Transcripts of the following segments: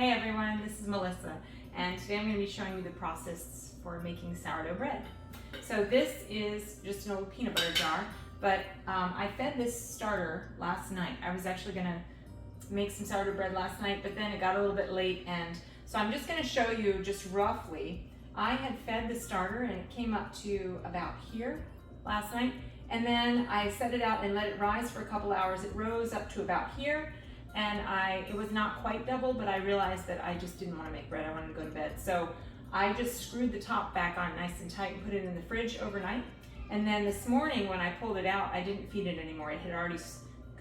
Hey everyone, this is Melissa, and today I'm going to be showing you the process for making sourdough bread. So this is just an old peanut butter jar, but I fed this starter last night. I was actually going to make some sourdough bread last night, but then it got a little bit late, and so I'm just going to show you just roughly. I had fed the starter and it came up to about here last night, and then I set it out and let it rise for a couple hours. It rose up to about here, and it was not quite double, but I realized that I just didn't want to make bread. I wanted to go to bed. So I just screwed the top back on nice and tight and put it in the fridge overnight. And then this morning when I pulled it out, I didn't feed it anymore. It had already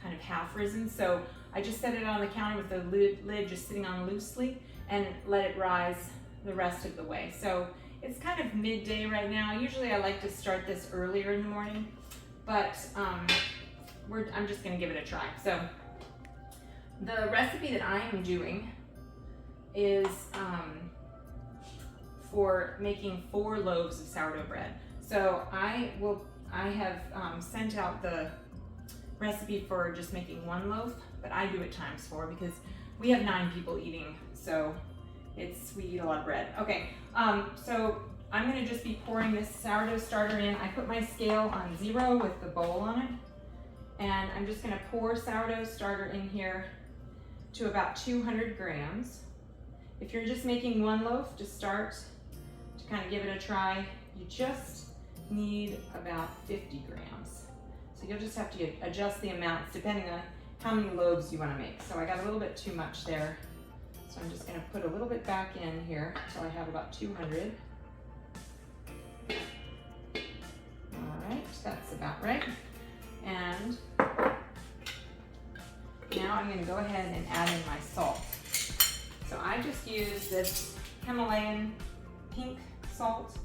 kind of half risen. So I just set it on the counter with the lid just sitting on loosely and let it rise the rest of the way. So it's kind of midday right now. Usually I like to start this earlier in the morning, but I'm just gonna give it a try. So the recipe that I am doing is for making 4 loaves of sourdough bread. So I have sent out the recipe for just making 1 loaf, but I do it times 4 because we have 9 people eating, so we eat a lot of bread. Okay, so I'm gonna just be pouring this sourdough starter in. I put my scale on 0 with the bowl on it, and I'm just gonna pour sourdough starter in here to about 200 grams. If you're just making 1 loaf to start, to kind of give it a try, you just need about 50 grams. So you'll just have to adjust the amounts depending on how many loaves you want to make. So I got a little bit too much there. So I'm just going to put a little bit back in here until I have about 200. All right, that's about right. And now I'm going to go ahead and add in my salt. So I just use this Himalayan pink salt.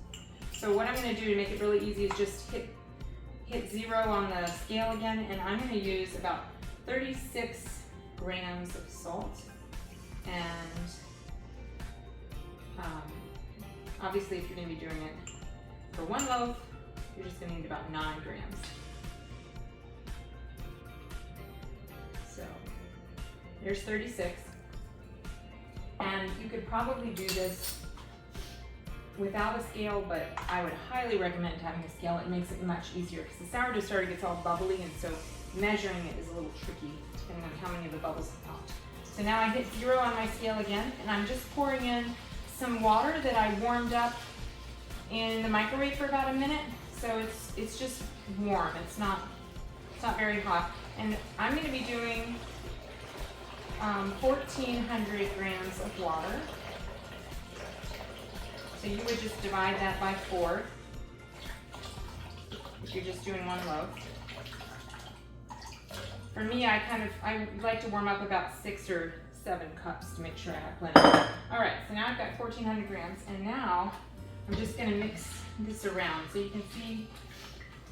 So what I'm going to do to make it really easy is just hit 0 on the scale again, and I'm going to use about 36 grams of salt. And obviously if you're going to be doing it for 1 loaf, you're just going to need about 9 grams. So there's 36, and you could probably do this without a scale, but I would highly recommend having a scale. It makes it much easier because the sourdough starter gets all bubbly, and so measuring it is a little tricky depending on how many of the bubbles have popped. So now I hit 0 on my scale again, and I'm just pouring in some water that I warmed up in the microwave for about a minute. So it's just warm. It's not very hot. And I'm going to be doing 1,400 grams of water. So you would just divide that by 4 if you're just doing 1 loaf. For me, I like to warm up about 6 or 7 cups to make sure I have plenty. All right, so now I've got 1,400 grams, and now I'm just going to mix this around so you can see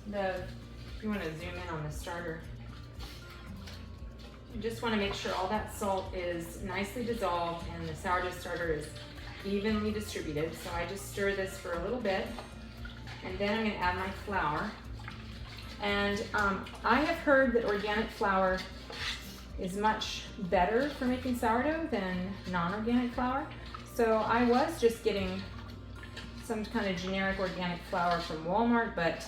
if you want to zoom in on the starter. You just want to make sure all that salt is nicely dissolved and the sourdough starter is evenly distributed. So I just stir this for a little bit, and then I'm going to add my flour. And I have heard that organic flour is much better for making sourdough than non-organic flour. So I was just getting some kind of generic organic flour from Walmart, but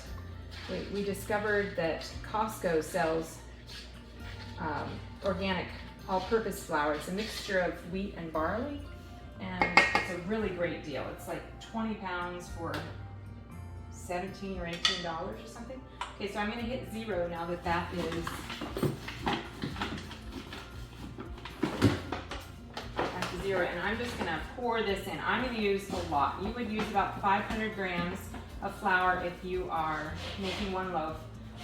we discovered that Costco sells organic all-purpose flour. It's a mixture of wheat and barley, and it's a really great deal. It's like 20 pounds for $17 or $18 or something. Okay, so I'm going to hit 0 now that is at 0, and I'm just going to pour this in. I'm going to use a lot. You would use about 500 grams of flour if you are making 1 loaf,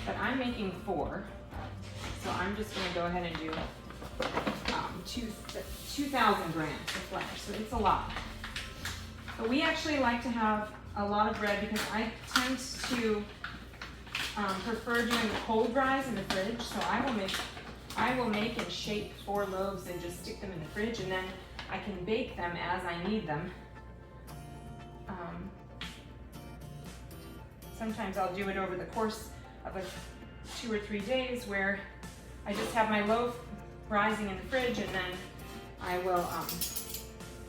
but I'm making 4. So I'm just going to go ahead and do 2,000 grams of flour. So it's a lot. But we actually like to have a lot of bread because I tend to prefer doing the cold rise in the fridge. So I will make and shape 4 loaves and just stick them in the fridge, and then I can bake them as I need them. Sometimes I'll do it over the course of 2 or 3 days where I just have my loaf rising in the fridge, and then I will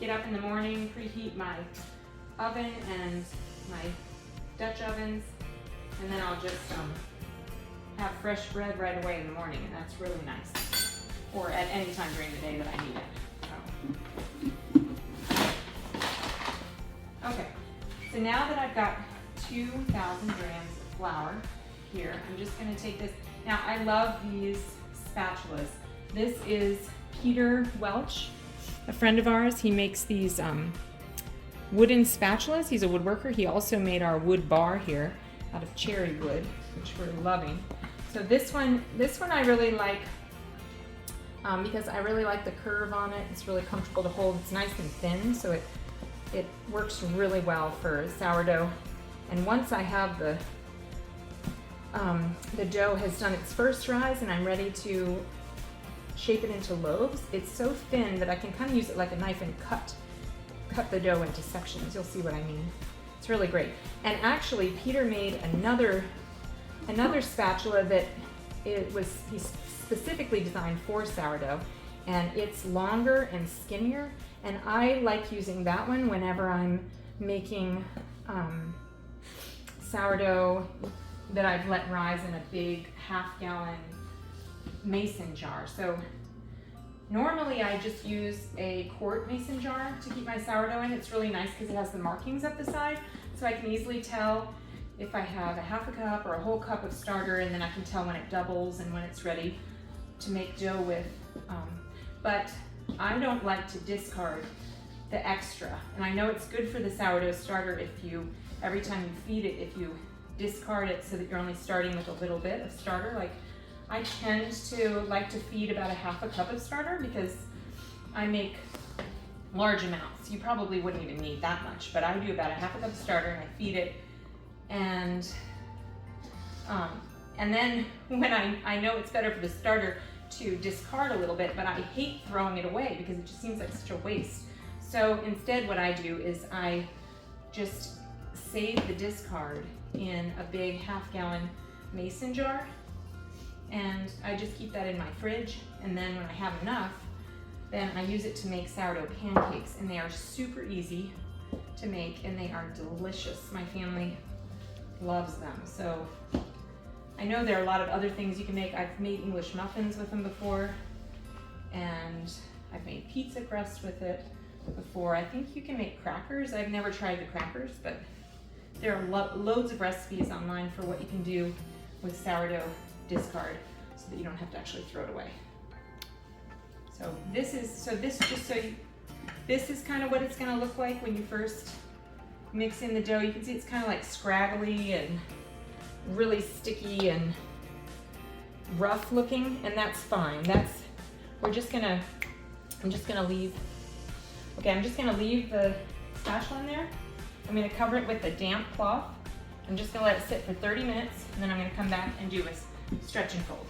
get up in the morning, preheat my oven and my Dutch ovens, and then I'll just have fresh bread right away in the morning, and that's really nice. Or at any time during the day that I need it. So. Okay, so now that I've got 2,000 grams of flour here, I'm just gonna take this. Now I love these spatulas. This is Peter Welch, a friend of ours. He makes these wooden spatulas. He's a woodworker. He also made our wood bar here out of cherry wood, which we're loving. So this one I really like because I really like the curve on it. It's really comfortable to hold. It's nice and thin, so it works really well for sourdough. And once I have the dough has done its first rise and I'm ready to shape it into loaves, it's so thin that I can kind of use it like a knife and cut the dough into sections. You'll see what I mean. It's really great. And actually, Peter made another spatula that he specifically designed for sourdough, and it's longer and skinnier, and I like using that one whenever I'm making sourdough that I've let rise in a big half-gallon mason jar. So normally I just use a quart mason jar to keep my sourdough in. It's really nice because it has the markings up the side, so I can easily tell if I have a half a cup or a whole cup of starter, and then I can tell when it doubles and when it's ready to make dough with. But I don't like to discard the extra, and I know it's good for the sourdough starter if you, every time you feed it, if you discard it so that you're only starting with a little bit of starter. Like, I tend to like to feed about a half a cup of starter because I make large amounts. You probably wouldn't even need that much, but I do about a half a cup of starter and I feed it. And then when I know it's better for the starter to discard a little bit, but I hate throwing it away because it just seems like such a waste. So instead what I do is I just save the discard in a big half-gallon mason jar, and I just keep that in my fridge, and then when I have enough, then I use it to make sourdough pancakes, and they are super easy to make, and they are delicious. My family loves them. So I know there are a lot of other things you can make. I've made English muffins with them before, and I've made pizza crust with it before. I think you can make crackers. I've never tried the crackers, but there are loads of recipes online for what you can do with sourdough discard so that you don't have to actually throw it away. So this is kind of what it's going to look like when you first mix in the dough. You can see it's kind of like scraggly and really sticky and rough looking, and that's fine. I'm just gonna leave the spatula in there. I'm gonna cover it with a damp cloth. I'm just gonna let it sit for 30 minutes, and then I'm gonna come back and do a stretch and fold.